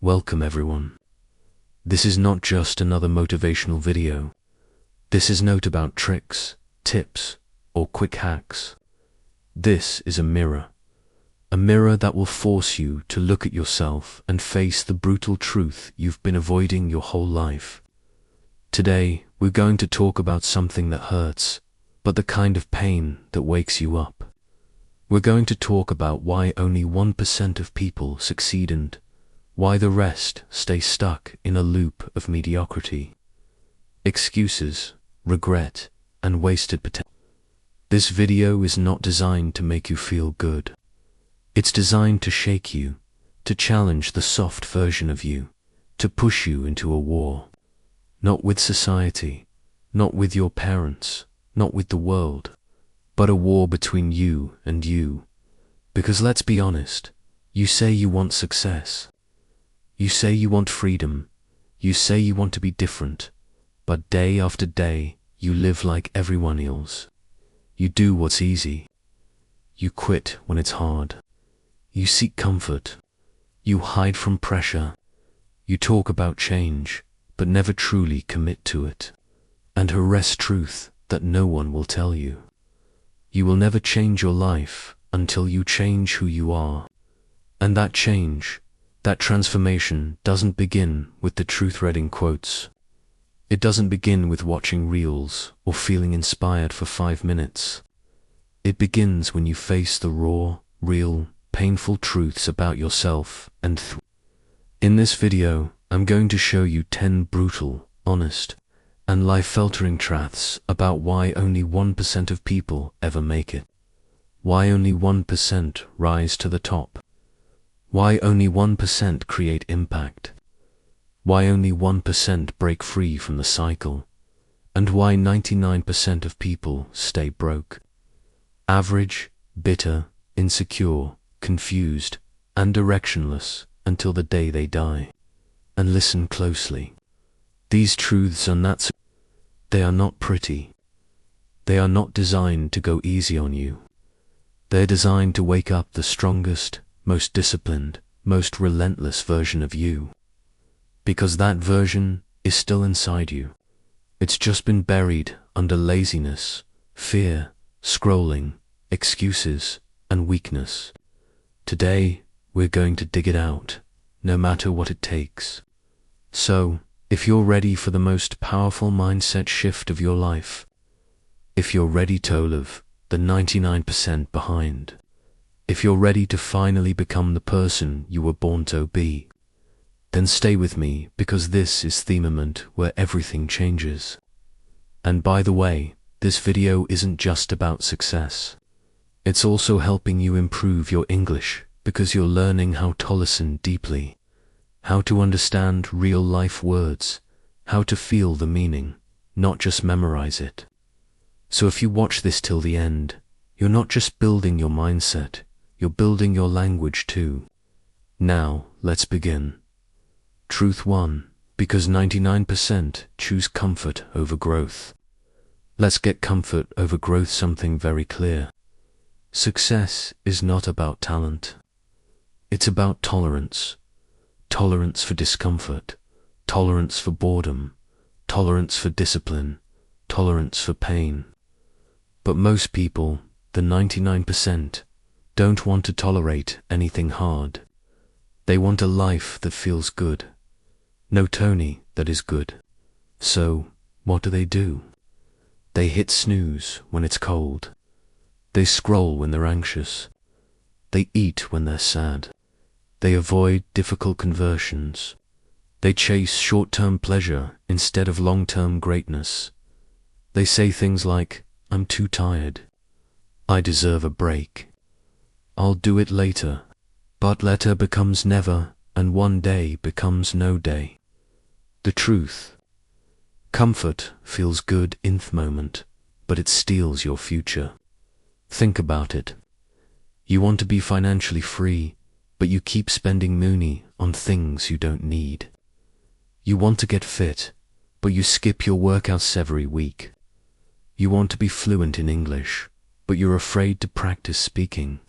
Welcome everyone. This is not just another motivational video. This is not about tricks, tips, or quick hacks. This is a mirror that will force you to look at yourself and face the brutal truth you've been avoiding your whole life. Today, we're going to talk about something that hurts, but the kind of pain that wakes you up. We're going to talk about why only 1% of people succeed and why the rest stay stuck in a loop of mediocrity, excuses, regret, and wasted potential. This video is not designed to make you feel good. It's designed to shake you, to challenge the soft version of you, to push you into a war. Not with society, not with your parents, not with the world, but a war between you and you. Because let's be honest, you say you want success. You say you want freedom. You say you want to be different. But day after day, you live like everyone else. You do what's easy. You quit when it's hard. You seek comfort. You hide from pressure. You talk about change, but never truly commit to it. And harass truth that no one will tell you. You will never change your life until you change who you are. And that change, that transformation doesn't begin with the truth-reading quotes. It doesn't begin with watching reels or feeling inspired for 5 minutes. It begins when you face the raw, real, painful truths about yourself and in this video, I'm going to show you 10 brutal, honest, and life-altering truths about why only 1% of people ever make it. Why only 1% rise to the top. Why only 1% create impact? Why only 1% break free from the cycle? And why 99% of people stay broke? Average, bitter, insecure, confused, and directionless until the day they die. And listen closely. These truths are they are not pretty. They are not designed to go easy on you. They're designed to wake up the strongest, most disciplined, most relentless version of you. Because that version is still inside you. It's just been buried under laziness, fear, scrolling, excuses, and weakness. Today, we're going to dig it out, no matter what it takes. So, if you're ready for the most powerful mindset shift of your life, if you're ready to leave the 99% behind, if you're ready to finally become the person you were born to be, then stay with me because this is the moment where everything changes. And by the way, this video isn't just about success. It's also helping you improve your English because you're learning how to listen deeply, how to understand real-life words, how to feel the meaning, not just memorize it. So if you watch this till the end, you're not just building your mindset, you're building your language too. Now, let's begin. Truth 1. Because 99% choose comfort over growth. Let's get comfort over growth something very clear. Success is not about talent. It's about tolerance. Tolerance for discomfort. Tolerance for boredom. Tolerance for discipline. Tolerance for pain. But most people, the 99%, don't want to tolerate anything hard. They want a life that feels good. No Tony that is good. So, what do? They hit snooze when it's cold. They scroll when they're anxious. They eat when they're sad. They avoid difficult conversions. They chase short-term pleasure instead of long-term greatness. They say things like, I'm too tired. I deserve a break. I'll do it later. But later becomes never, and one day becomes no day. The truth. Comfort feels good in the moment, but it steals your future. Think about it. You want to be financially free, but you keep spending money on things you don't need. You want to get fit, but you skip your workouts every week. You want to be fluent in English, but you're afraid to practice speaking.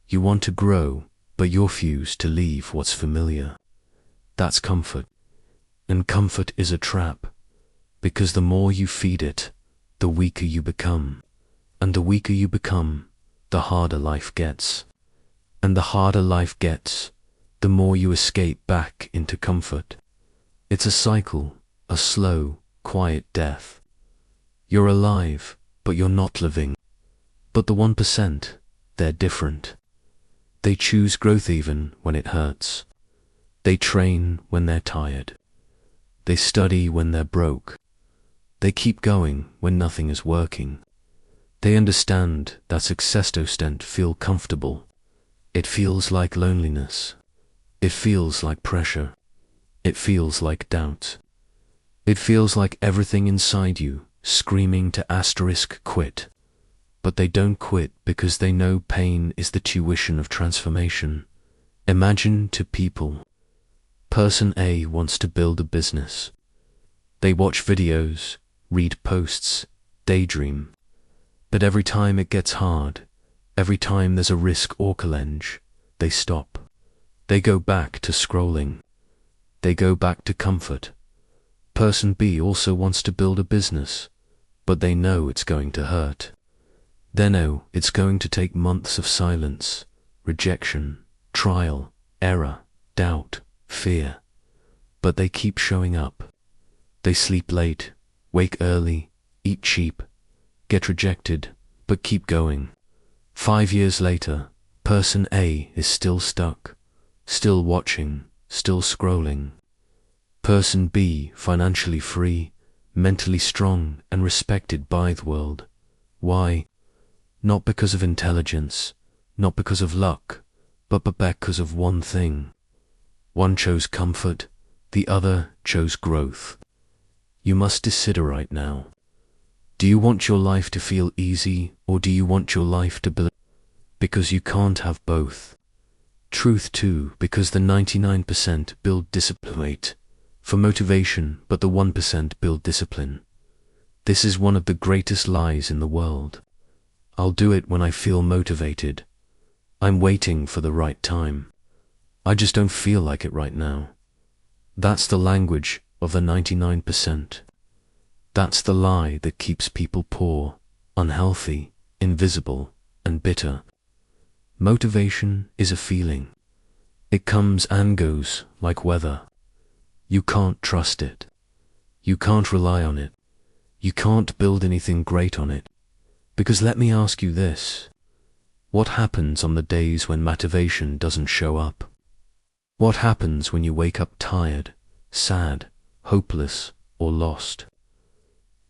You want to grow, but you refuse to leave what's familiar. That's comfort. And comfort is a trap, because the more you feed it, the weaker you become. And the weaker you become, the harder life gets. And the harder life gets, the more you escape back into comfort. It's a cycle, a slow, quiet death. You're alive, but you're not living. But the 1%, they're different. They choose growth even when it hurts. They train when they're tired. They study when they're broke. They keep going when nothing is working. They understand that success doesn't feel comfortable. It feels like loneliness. It feels like pressure. It feels like doubt. It feels like everything inside you screaming to quit. But they don't quit because they know pain is the tuition of transformation. Imagine two people. Person A wants to build a business. They watch videos, read posts, daydream. But every time it gets hard, every time there's a risk or challenge, they stop. They go back to scrolling. They go back to comfort. Person B also wants to build a business, but they know it's going to hurt. They know it's going to take months of silence, rejection, trial, error, doubt, fear. But they keep showing up. They sleep late, wake early, eat cheap, get rejected, but keep going. 5 years later, person A is still stuck, still watching, still scrolling. Person B, financially free, mentally strong and respected by the world. Why? Not because of intelligence, not because of luck, but because of one thing. One chose comfort, the other chose growth. You must decide right now. Do you want your life to feel easy, or do you want your life to build? Because you can't have both. Truth too, because the 99% build discipline for motivation, but the 1% build discipline. This is one of the greatest lies in the world. I'll do it when I feel motivated. I'm waiting for the right time. I just don't feel like it right now. That's the language of the 99%. That's the lie that keeps people poor, unhealthy, invisible, and bitter. Motivation is a feeling. It comes and goes like weather. You can't trust it. You can't rely on it. You can't build anything great on it. Because let me ask you this. What happens on the days when motivation doesn't show up? What happens when you wake up tired, sad, hopeless, or lost?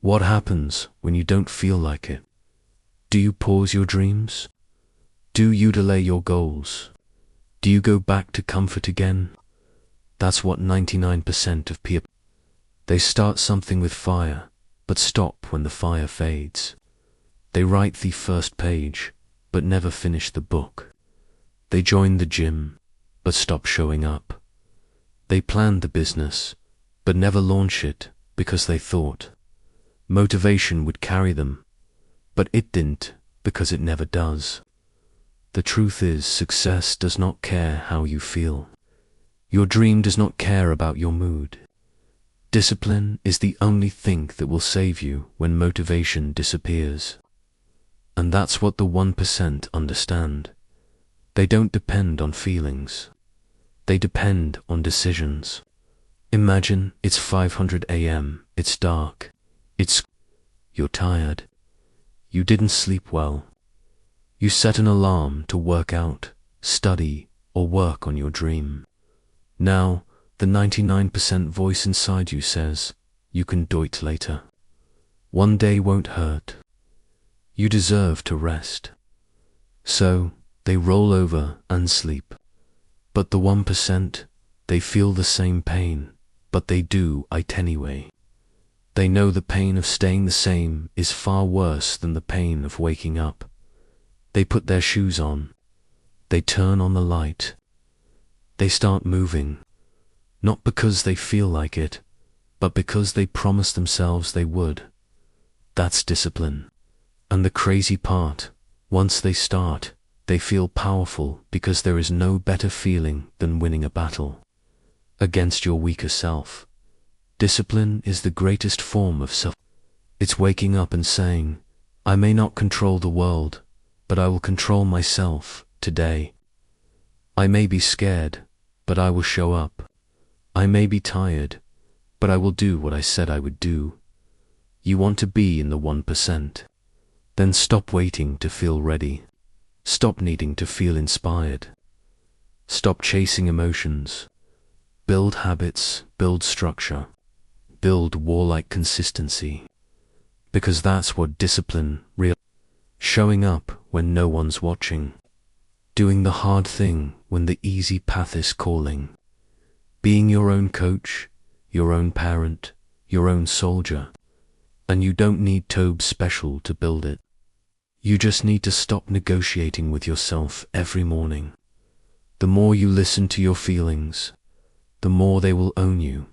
What happens when you don't feel like it? Do you pause your dreams? Do you delay your goals? Do you go back to comfort again? That's what 99% of people. They start something with fire, but stop when the fire fades. They write the first page, but never finish the book. They join the gym, but stop showing up. They planned the business, but never launch it because they thought motivation would carry them, but it didn't because it never does. The truth is, success does not care how you feel. Your dream does not care about your mood. Discipline is the only thing that will save you when motivation disappears. And that's what the 1% understand. They don't depend on feelings. They depend on decisions. Imagine it's 500 a.m., it's dark, you're tired, you didn't sleep well. You set an alarm to work out, study, or work on your dream. Now, the 99% voice inside you says, you can do it later. One day won't hurt. You deserve to rest. So, they roll over and sleep. But the 1%, they feel the same pain, but they do it anyway. They know the pain of staying the same is far worse than the pain of waking up. They put their shoes on. They turn on the light. They start moving, not because they feel like it, but because they promised themselves they would. That's discipline. And the crazy part, once they start, they feel powerful because there is no better feeling than winning a battle. against your weaker self. Discipline is the greatest form of self. It's waking up and saying, I may not control the world, but I will control myself today. I may be scared, but I will show up. I may be tired, but I will do what I said I would do. You want to be in the 1%. Then stop waiting to feel ready. Stop needing to feel inspired. Stop chasing emotions. Build habits, build structure, build warlike consistency. Because that's what discipline real. Showing up when no one's watching. Doing the hard thing when the easy path is calling. Being your own coach, your own parent, your own soldier. And you don't need Tobe Special to build it. You just need to stop negotiating with yourself every morning. The more you listen to your feelings, the more they will own you.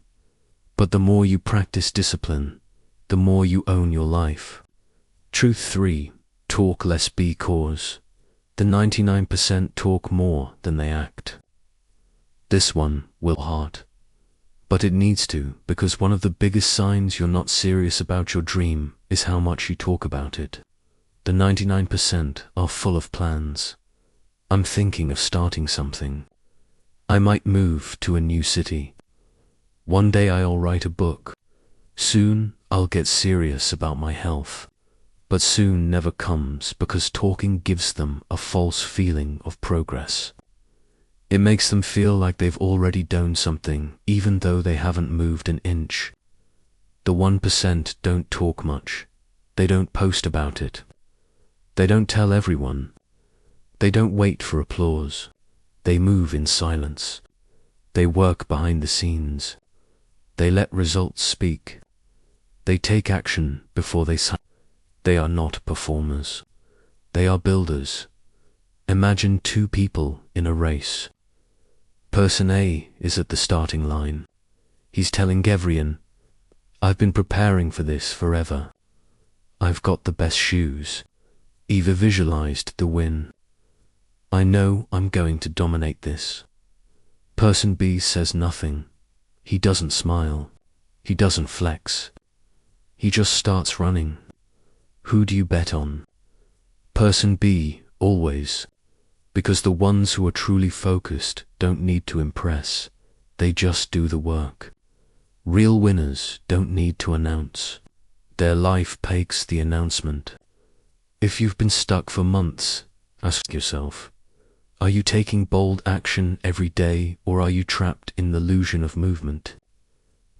But the more you practice discipline, the more you own your life. Truth 3. Talk less because the 99% talk more than they act. This one will hurt. But it needs to, because one of the biggest signs you're not serious about your dream is how much you talk about it. The 99% are full of plans. I'm thinking of starting something. I might move to a new city. One day I'll write a book. Soon I'll get serious about my health. But soon never comes because talking gives them a false feeling of progress. It makes them feel like they've already done something even though they haven't moved an inch. The 1% don't talk much. They don't post about it. They don't tell everyone. They don't wait for applause. They move in silence. They work behind the scenes. They let results speak. They take action before they sign. They are not performers. They are builders. Imagine two people in a race. Person A is at the starting line. He's telling everyone, I've been preparing for this forever. I've got the best shoes. Eva visualized the win. I know I'm going to dominate this. Person B says nothing. He doesn't smile. He doesn't flex. He just starts running. Who do you bet on? Person B, always. Because the ones who are truly focused don't need to impress. They just do the work. Real winners don't need to announce. Their life takes the announcement. If you've been stuck for months, ask yourself, are you taking bold action every day or are you trapped in the illusion of movement?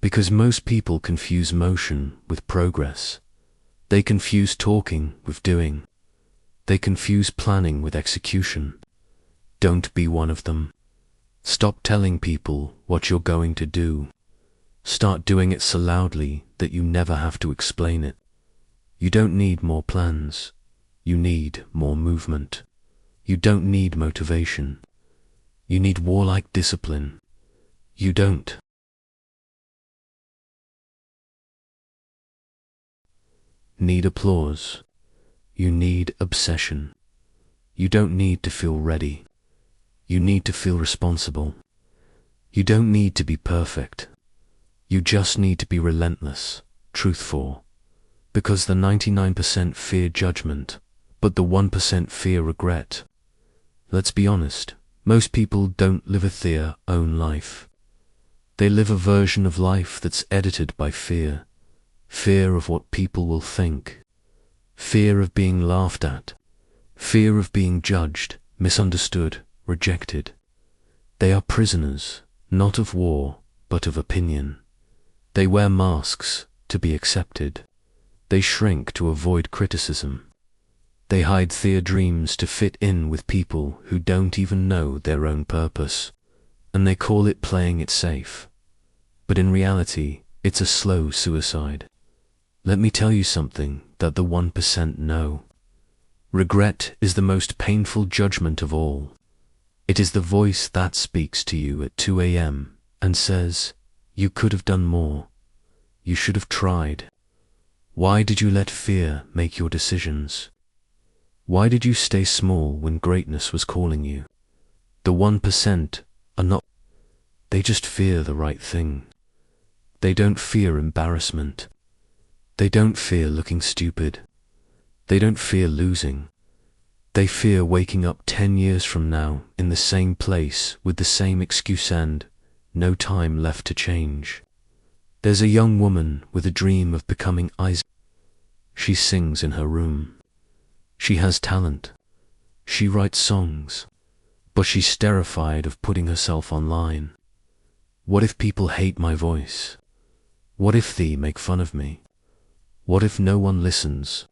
Because most people confuse motion with progress. They confuse talking with doing. They confuse planning with execution. Don't be one of them. Stop telling people what you're going to do. Start doing it so loudly that you never have to explain it. You don't need more plans. You need more movement. You don't need motivation. You need warlike discipline. You don't need applause. You need obsession. You don't need to feel ready. You need to feel responsible. You don't need to be perfect. You just need to be relentless, truthful. Because the 99% fear judgment, but the 1% fear regret. Let's be honest, most people don't live their own life. They live a version of life that's edited by fear. Fear of what people will think. Fear of being laughed at. Fear of being judged, misunderstood, rejected. They are prisoners, not of war, but of opinion. They wear masks to be accepted. They shrink to avoid criticism. They hide their dreams to fit in with people who don't even know their own purpose, and they call it playing it safe. But in reality, it's a slow suicide. Let me tell you something that the 1% know. Regret is the most painful judgment of all. It is the voice that speaks to you at 2 a.m. and says, you could have done more. You should have tried. Why did you let fear make your decisions? Why did you stay small when greatness was calling you? The 1% are not. They just fear the right thing. They don't fear embarrassment. They don't fear looking stupid. They don't fear losing. They fear waking up 10 years from now in the same place with the same excuse and no time left to change. There's a young woman with a dream of becoming Isaac. She sings in her room. She has talent. She writes songs. But she's terrified of putting herself online. What if people hate my voice? What if they make fun of me? What if no one listens?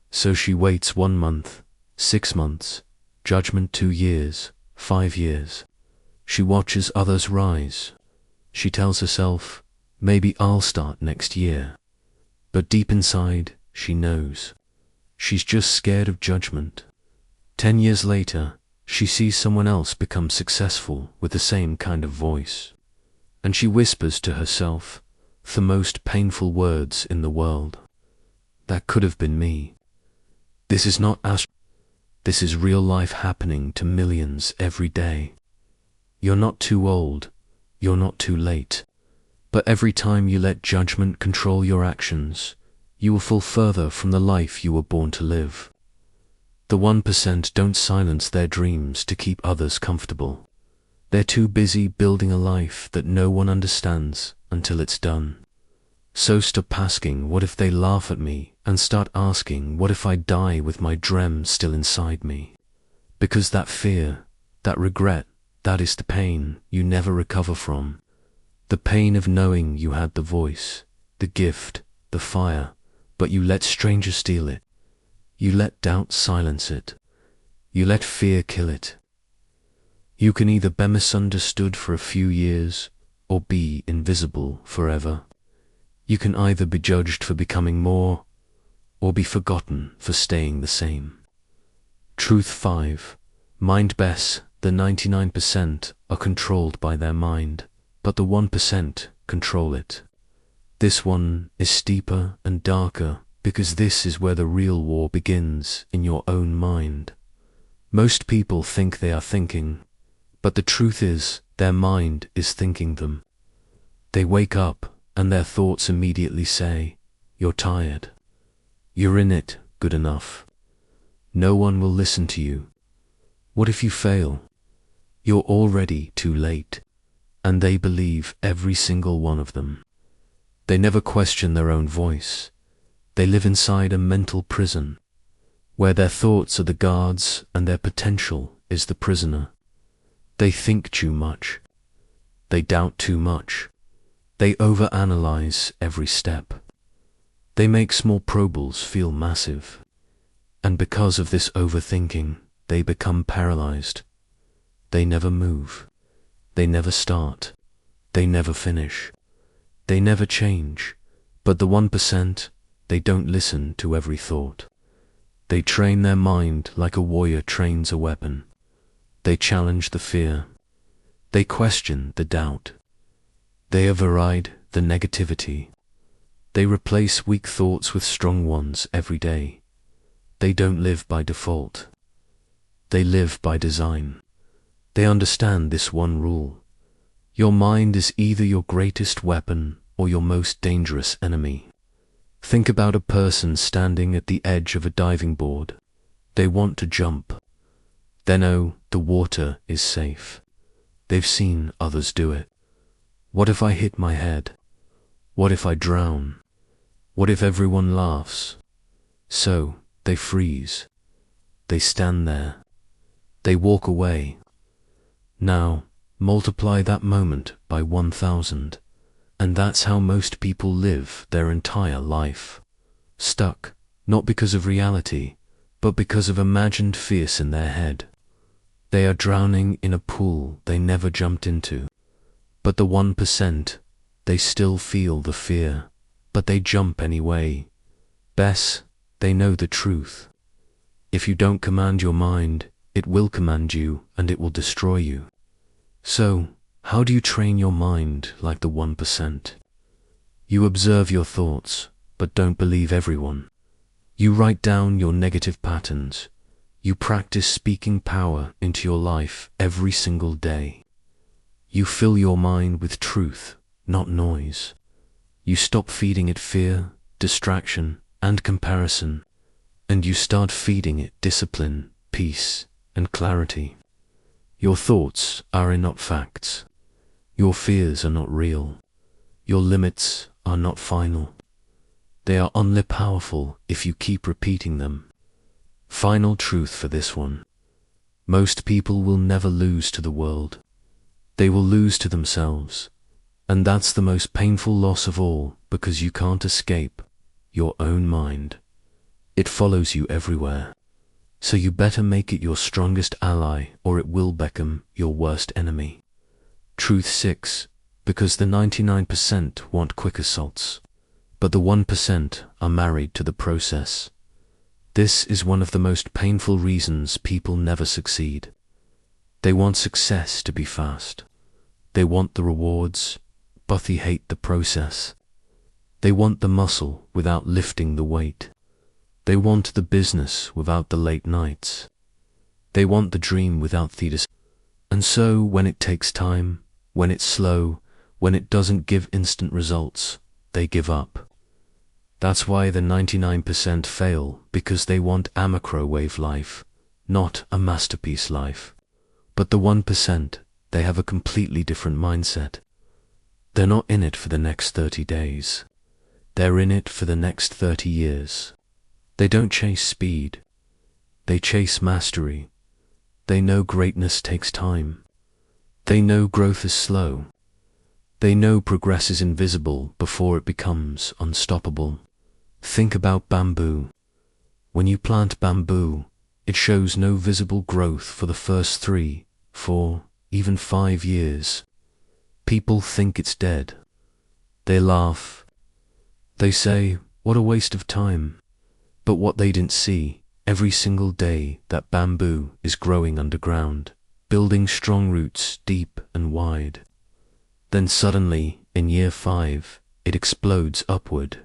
So she waits 1 month, 6 months, judgment 2 years, 5 years. She watches others rise. She tells herself, maybe I'll start next year. But deep inside, she knows. She's just scared of judgment. 10 years later, she sees someone else become successful with the same kind of voice. And she whispers to herself the most painful words in the world. That could have been me. This is not us. This is real life happening to millions every day. You're not too old. You're not too late. But every time you let judgment control your actions, you will fall further from the life you were born to live. The 1% don't silence their dreams to keep others comfortable. They're too busy building a life that no one understands until it's done. So stop asking, what if they laugh at me, and start asking, what if I die with my dream still inside me? Because that fear, that regret, that is the pain you never recover from. The pain of knowing you had the voice, the gift, the fire, but you let strangers steal it. You let doubt silence it. You let fear kill it. You can either be misunderstood for a few years or be invisible forever. You can either be judged for becoming more or be forgotten for staying the same. Truth 5. Mind best. The 99% are controlled by their mind, but the 1% control it. This one is steeper and darker because this is where the real war begins, in your own mind. Most people think they are thinking, but the truth is their mind is thinking them. They wake up and their thoughts immediately say, you're tired. You're in it good enough. No one will listen to you. What if you fail? You're already too late. And they believe every single one of them. They never question their own voice. They live inside a mental prison, where their thoughts are the guards and their potential is the prisoner. They think too much. They doubt too much. They overanalyze every step. They make small problems feel massive. And because of this overthinking, they become paralyzed. They never move. They never start. They never finish. They never change. But the 1%, they don't listen to every thought. They train their mind like a warrior trains a weapon. They challenge the fear. They question the doubt. They override the negativity. They replace weak thoughts with strong ones every day. They don't live by default. They live by design. They understand this one rule. Your mind is either your greatest weapon or your most dangerous enemy. Think about a person standing at the edge of a diving board. They want to jump. They know the water is safe. They've seen others do it. What if I hit my head? What if I drown? What if everyone laughs? So they freeze. They stand there. They walk away. Now, multiply that moment by 1,000, and that's how most people live their entire life. Stuck, not because of reality, but because of imagined fears in their head. They are drowning in a pool they never jumped into. But the 1%, they still feel the fear, but they jump anyway. Bess, they know the truth. If you don't command your mind, it will command you and it will destroy you. So, how do you train your mind like the 1%? You observe your thoughts, but don't believe everyone. You write down your negative patterns. You practice speaking power into your life every single day. You fill your mind with truth, not noise. You stop feeding it fear, distraction, and comparison, and you start feeding it discipline, peace, and clarity. Your thoughts are not facts. Your fears are not real. Your limits are not final. They are only powerful if you keep repeating them. Final truth for this one. Most people will never lose to the world. They will lose to themselves. And that's the most painful loss of all, because you can't escape your own mind. It follows you everywhere. So you better make it your strongest ally, or it will become your worst enemy. Truth 6. Because the 99% want quick results, but the 1% are married to the process. This is one of the most painful reasons people never succeed. They want success to be fast. They want the rewards, but they hate the process. They want the muscle without lifting the weight. They want the business without the late nights. They want the dream without the And so when it takes time, when it's slow, when it doesn't give instant results, they give up. That's why the 99% fail, because they want a microwave life, not a masterpiece life. But the 1%, they have a completely different mindset. They're not in it for the next 30 days. They're in it for the next 30 years. They don't chase speed. They chase mastery. They know greatness takes time. They know growth is slow. They know progress is invisible before it becomes unstoppable. Think about bamboo. When you plant bamboo, it shows no visible growth for the first 3, 4, even 5 years. People think it's dead. They laugh. They say, what a waste of time. But what they didn't see, every single day that bamboo is growing underground, building strong roots deep and wide. Then suddenly, in year 5, it explodes upward,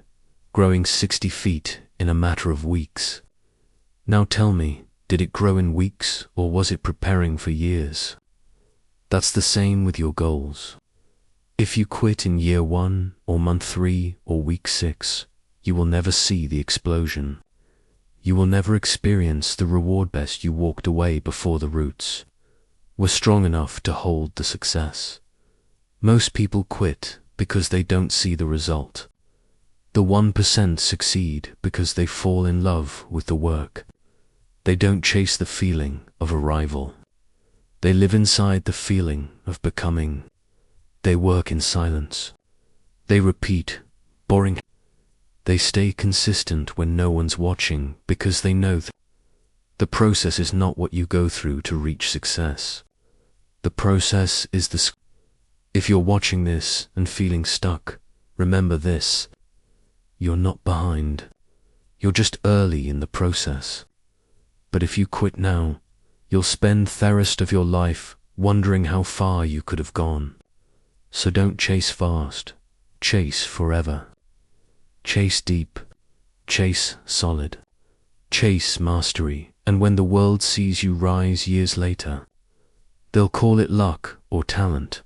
growing 60 feet in a matter of weeks. Now tell me, did it grow in weeks, or was it preparing for years? That's the same with your goals. If you quit in year 1, or month 3, or week 6, you will never see the explosion. You will never experience the reward. Best you walked away before the roots were strong enough to hold the success. Most people quit because they don't see the result. The 1% succeed because they fall in love with the work. They don't chase the feeling of arrival. They live inside the feeling of becoming. They work in silence. They repeat boring. They stay consistent when no one's watching because they know the process is not what you go through to reach success. The process is the If you're watching this and feeling stuck, remember this. You're not behind. You're just early in the process. But if you quit now, you'll spend the rest of your life wondering how far you could have gone. So don't chase fast. Chase forever. Chase deep. Chase solid. Chase mastery. And when the world sees you rise years later, they'll call it luck or talent.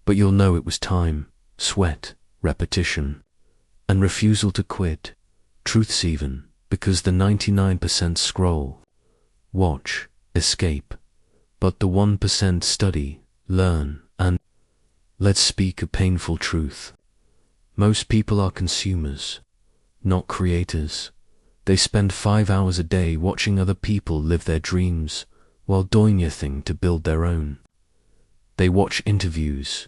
But you'll know it was time, sweat, repetition, and refusal to quit. Truths even, because the 99% scroll, watch, escape, but the 1% study, learn, and let's speak a painful truth. Most people are consumers, not creators. They spend 5 hours a day watching other people live their dreams while doing nothing to build their own. They watch interviews.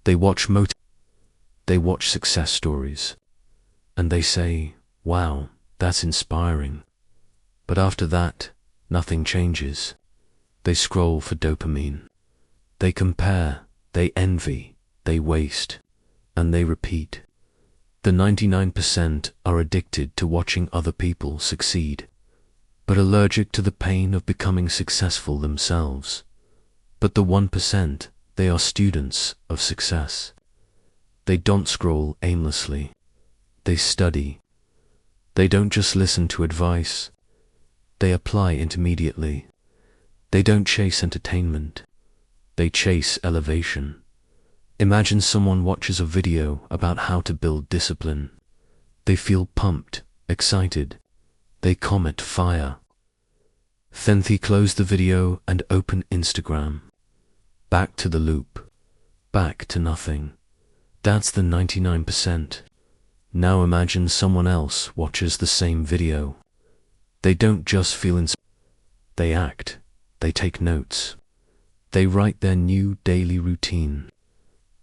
They watch They watch success stories. And they say, wow, that's inspiring. But after that, nothing changes. They scroll for dopamine. They compare, they envy, they waste, and they repeat. The 99% are addicted to watching other people succeed, but allergic to the pain of becoming successful themselves. But the 1%, they are students of success. They don't scroll aimlessly. They study. They don't just listen to advice. They apply it immediately. They don't chase entertainment. They chase elevation. Imagine someone watches a video about how to build discipline. They feel pumped, excited. They comment fire. Then they close the video and open Instagram. Back to the loop. Back to nothing. That's the 99%. Now imagine someone else watches the same video. They don't just feel inspired. They act. They take notes. They write their new daily routine.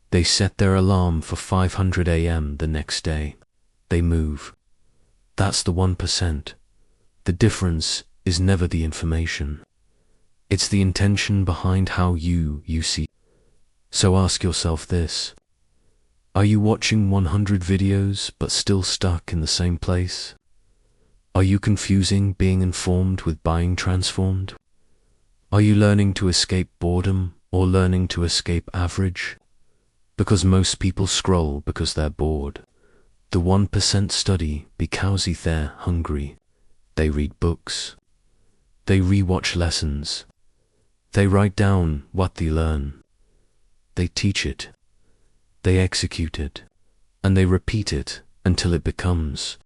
They set their alarm for 500 a.m. the next day. They move. That's the 1%. The difference is never the information. It's the intention behind how you see. So ask yourself this. Are you watching 100 videos but still stuck in the same place? Are you confusing being informed with buying transformed? Are you learning to escape boredom or learning to escape average? Because most people scroll because they're bored. The 1% study because they're hungry. They read books. They rewatch lessons. They write down what they learn. They teach it. They execute it. And they repeat it until it becomes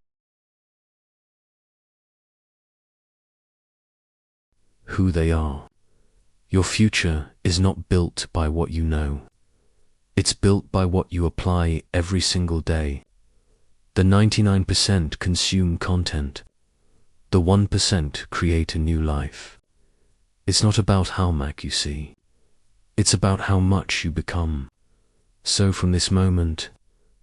who they are. Your future is not built by what you know. It's built by what you apply every single day. The 99% consume content. The 1% create a new life. It's not about how much you see. It's about how much you become. So from this moment,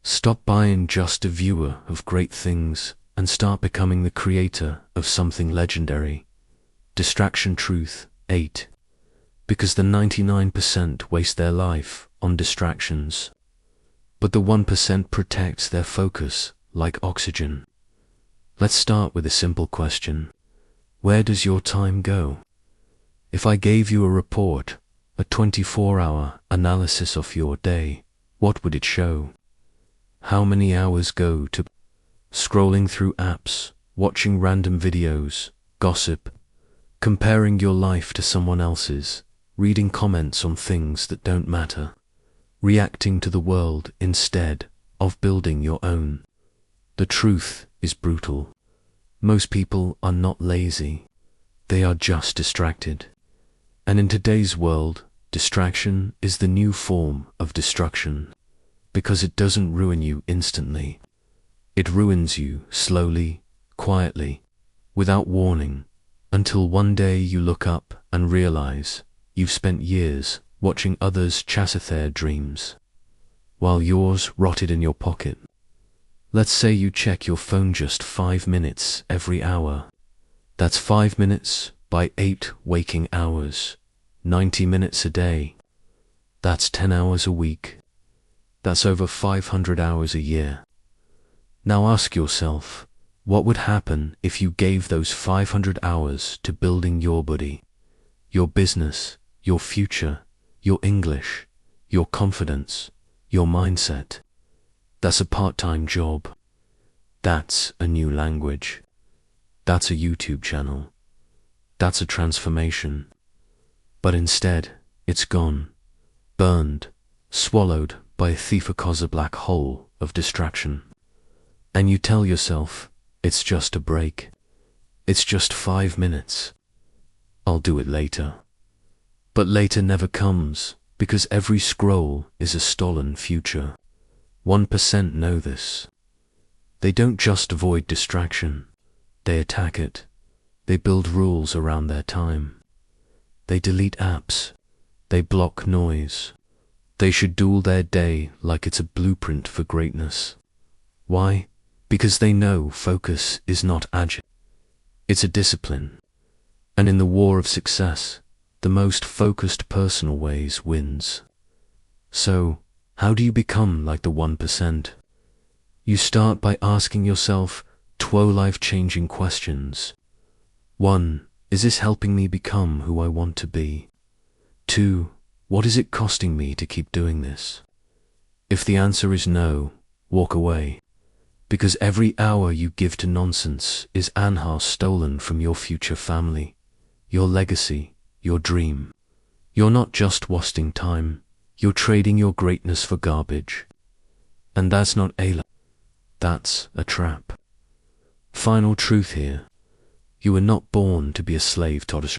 stop being just a viewer of great things and start becoming the creator of something legendary. Distraction Truth 8. Because the 99% waste their life on distractions, but the 1% protects their focus like oxygen. Let's start with a simple question. Where does your time go? If I gave you a report, a 24-hour analysis of your day, what would it show? How many hours go to scrolling through apps, watching random videos, gossip, comparing your life to someone else's, reading comments on things that don't matter, reacting to the world instead of building your own? The truth is brutal. Most people are not lazy. They are just distracted. And in today's world, distraction is the new form of destruction, because it doesn't ruin you instantly. It ruins you slowly, quietly, without warning, until one day you look up and realize you've spent years watching others chase their dreams, while yours rotted in your pocket. Let's say you check your phone just 5 minutes every hour. That's 5 minutes by 8 waking hours, 90 minutes a day. That's 10 hours a week. That's over 500 hours a year. Now ask yourself, what would happen if you gave those 500 hours to building your body, your business, your future, your English, your confidence, your mindset? That's a part-time job. That's a new language. That's a YouTube channel. That's a transformation. But instead, it's gone, burned, swallowed by a thief-a black hole of distraction. And you tell yourself, it's just a break. It's just 5 minutes. I'll do it later. But later never comes, because every scroll is a stolen future. 1% know this. They don't just avoid distraction. They attack it. They build rules around their time. They delete apps. They block noise. They schedule their day like it's a blueprint for greatness. Why? Because they know focus is not agile. It's a discipline. And in the war of success, the most focused personal ways wins. So, how do you become like the 1%? You start by asking yourself 12 life-changing questions. 1. Is this helping me become who I want to be? 2. What is it costing me to keep doing this? If the answer is no, walk away. Because every hour you give to nonsense is anha stolen from your future family, your legacy, your dream. You're not just wasting time, you're trading your greatness for garbage. And that's not a lie, that's a trap. Final truth here. You were not born to be a slave to others.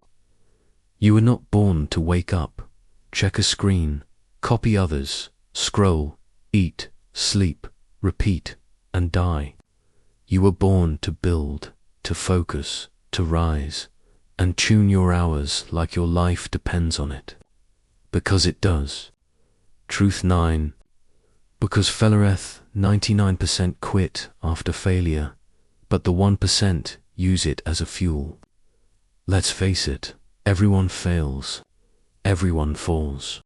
You were not born to wake up, check a screen, copy others, scroll, eat, sleep, repeat, and die. You were born to build, to focus, to rise, and tune your hours like your life depends on it. Because it does. Truth 9. Because fellereth 99% quit after failure, but the 1% use it as a fuel. Let's face it, everyone fails. Everyone falls.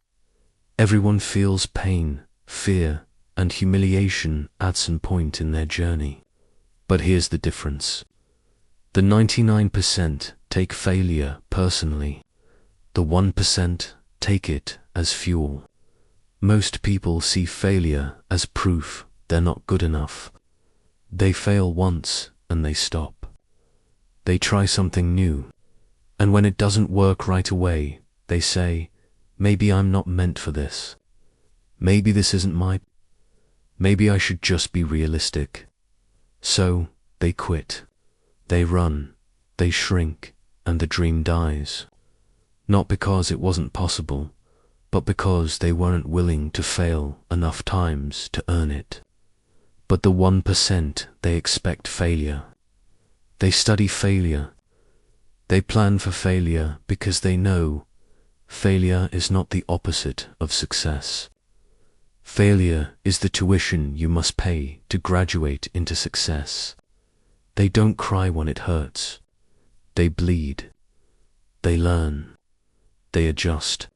Everyone feels pain, fear, and humiliation at some point in their journey. But here's the difference. The 99% take failure personally. The 1% take it as fuel. Most people see failure as proof they're not good enough. They fail once and they stop. They try something new, and when it doesn't work right away, they say, maybe I'm not meant for this. Maybe this isn't maybe I should just be realistic. So, they quit. They run, they shrink, and the dream dies. Not because it wasn't possible, but because they weren't willing to fail enough times to earn it. But the 1%, they expect failure. They study failure. They plan for failure because they know failure is not the opposite of success. Failure is the tuition you must pay to graduate into success. They don't cry when it hurts. They bleed. They learn. They adjust.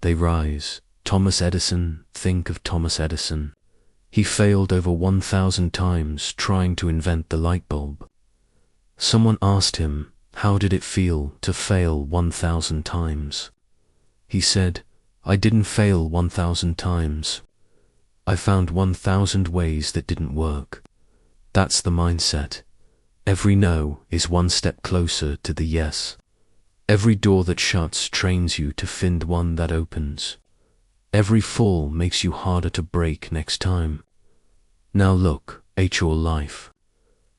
They rise. Thomas Edison, think of Thomas Edison. He failed over 1,000 times trying to invent the light bulb. Someone asked him, how did it feel to fail 1,000 times? He said, I didn't fail 1,000 times. I found 1,000 ways that didn't work. That's the mindset. Every no is one step closer to the yes. Every door that shuts trains you to find one that opens. Every fall makes you harder to break next time. Now look at your life.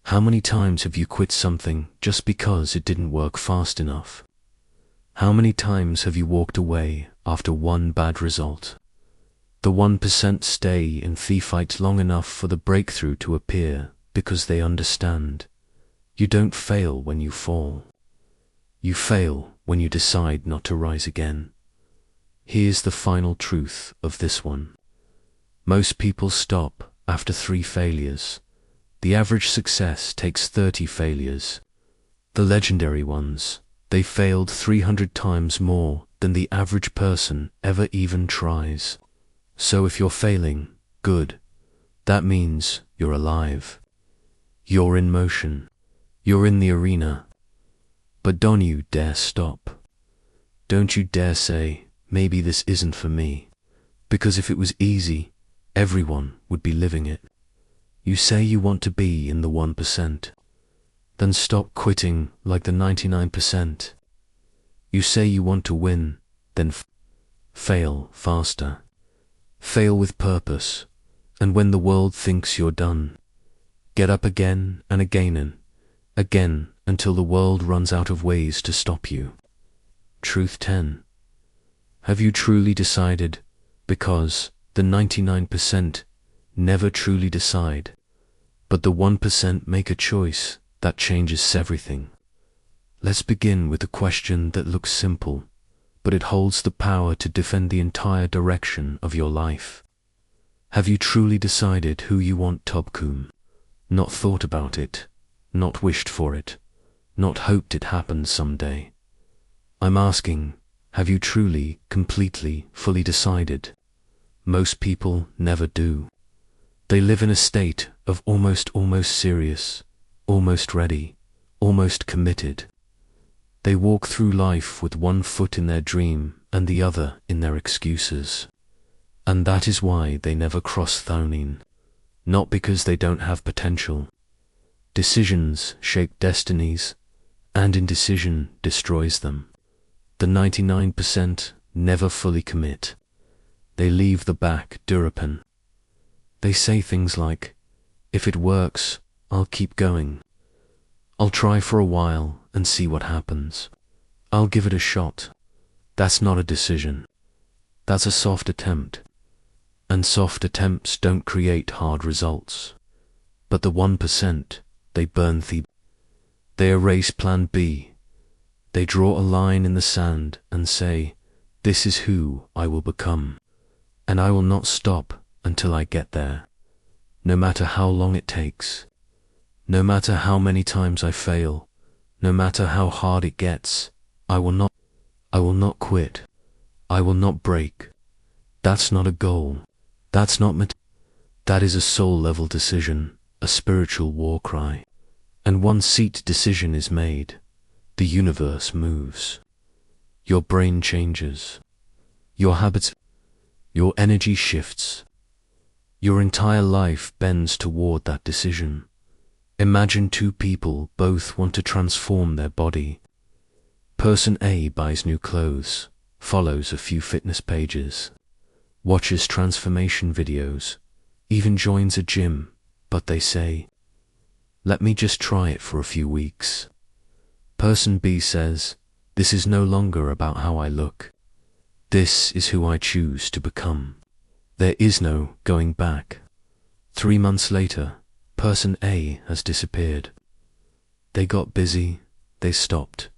How many times have you quit something just because it didn't work fast enough? How many times have you walked away after one bad result? The 1% stay and fight long enough for the breakthrough to appear because they understand. You don't fail when you fall. You fail when you decide not to rise again. Here's the final truth of this one. Most people stop after 3 failures. The average success takes 30 failures. The legendary ones, they failed 300 times more than the average person ever even tries. So if you're failing, good. That means you're alive. You're in motion. You're in the arena. But don't you dare stop. Don't you dare say, maybe this isn't for me. Because if it was easy, everyone would be living it. You say you want to be in the 1%. Then stop quitting like the 99%. You say you want to win, then fail faster. Fail with purpose, and when the world thinks you're done, get up again and again until the world runs out of ways to stop you. Truth 10. Have you truly decided? Because the 99% never truly decide, but the 1% make a choice that changes everything. Let's begin with a question that looks simple, but it holds the power to defend the entire direction of your life. Have you truly decided who you want Tobkum? Not thought about it, not wished for it, not hoped it happened someday. I'm asking, have you truly, completely, fully decided? Most people never do. They live in a state of almost serious, almost ready, almost committed. They walk through life with one foot in their dream and the other in their excuses. And that is why they never cross Thonin. Not because they don't have potential. Decisions shape destinies, and indecision destroys them. The 99%, never fully commit. They leave the back door open. They say things like, if it works, I'll keep going. I'll try for a while and see what happens. I'll give it a shot. That's not a decision. That's a soft attempt. And soft attempts don't create hard results. But the 1%, they burn they erase plan B. They draw a line in the sand and say, this is who I will become. And I will not stop until I get there. No matter how long it takes. No matter how many times I fail. No matter how hard it gets. I will not quit. I will not break. That's not a goal. That's not that is a soul-level decision, a spiritual war cry. And once that decision is made, the universe moves. Your brain changes. Your habits, your energy shifts. Your entire life bends toward that decision. Imagine two people both want to transform their body. Person A buys new clothes, follows a few fitness pages, watches transformation videos, even joins a gym, but they say, let me just try it for a few weeks. Person B says, this is no longer about how I look. This is who I choose to become. There is no going back. 3 months later, person A has disappeared. They got busy, they stopped,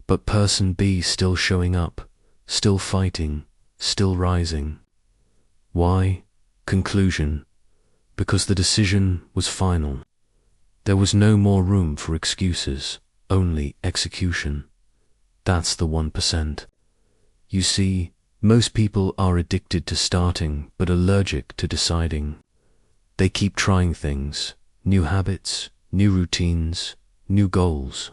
but person B still showing up, still fighting, still rising. Why? Conclusion. Because the decision was final. There was no more room for excuses, only execution. That's the 1%. You see, most people are addicted to starting but allergic to deciding. They keep trying things, new habits, new routines, new goals.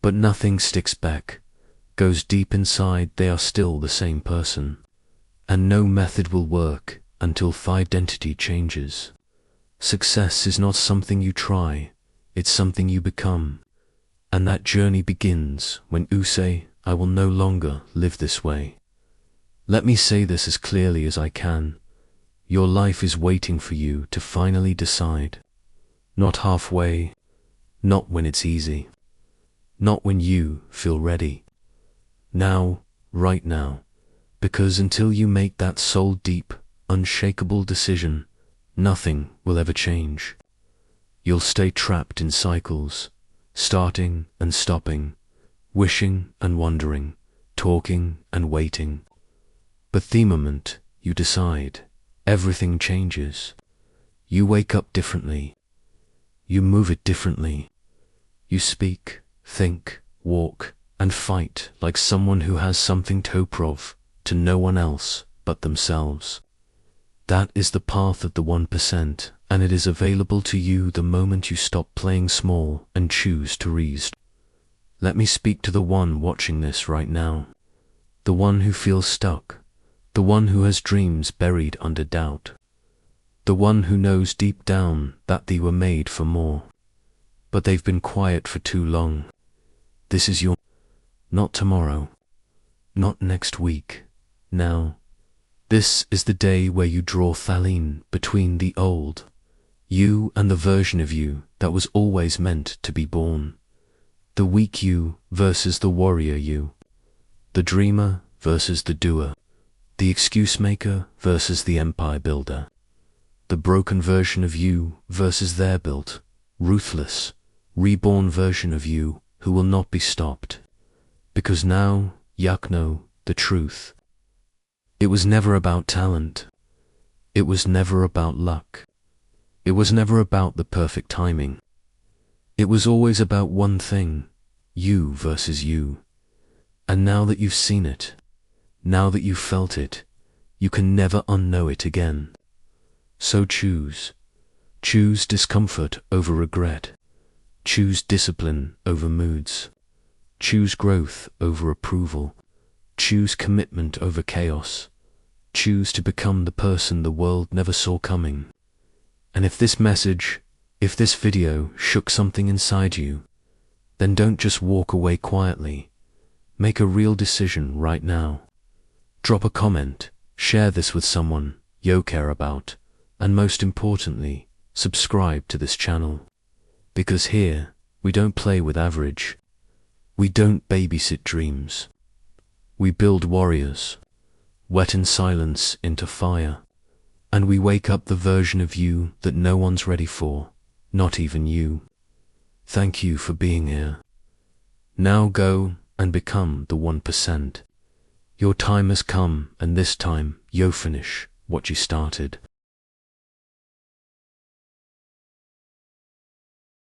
But nothing sticks back, goes deep inside. They are still the same person. And no method will work until the identity changes. Success is not something you try, it's something you become. And that journey begins when you say, I will no longer live this way. Let me say this as clearly as I can. Your life is waiting for you to finally decide. Not halfway, not when it's easy, not when you feel ready. Now, right now, because until you make that soul-deep, unshakable decision, nothing will ever change. You'll stay trapped in cycles, starting and stopping, wishing and wondering, talking and waiting. But the moment you decide, everything changes. You wake up differently. You move it differently. You speak, think, walk, and fight like someone who has something to prove to no one else but themselves. That is the path of the 1%, and it is available to you the moment you stop playing small and choose to rise. Let me speak to the one watching this right now. The one who feels stuck. The one who has dreams buried under doubt. The one who knows deep down that they were made for more. But they've been quiet for too long. This is your, not tomorrow, not next week, now. This is the day where you draw the line between the old you and the version of you that was always meant to be born. The weak you versus the warrior you. The dreamer versus the doer. The excuse maker versus the empire builder. The broken version of you versus their built, ruthless, reborn version of you who will not be stopped. Because now, you know the truth. It was never about talent. It was never about luck. It was never about the perfect timing. It was always about one thing, you versus you. And now that you've seen it, now that you've felt it, you can never unknow it again. So choose. Choose discomfort over regret. Choose discipline over moods. Choose growth over approval. Choose commitment over chaos. Choose to become the person the world never saw coming. And if this message, if this video shook something inside you, then don't just walk away quietly. Make a real decision right now. Drop a comment, share this with someone you care about, and most importantly, subscribe to this channel. Because here, we don't play with average. We don't babysit dreams. We build warriors, wet in silence into fire, and we wake up the version of you that no one's ready for, not even you. Thank you for being here. Now go and become the 1%. Your time has come, and this time you'll finish what you started.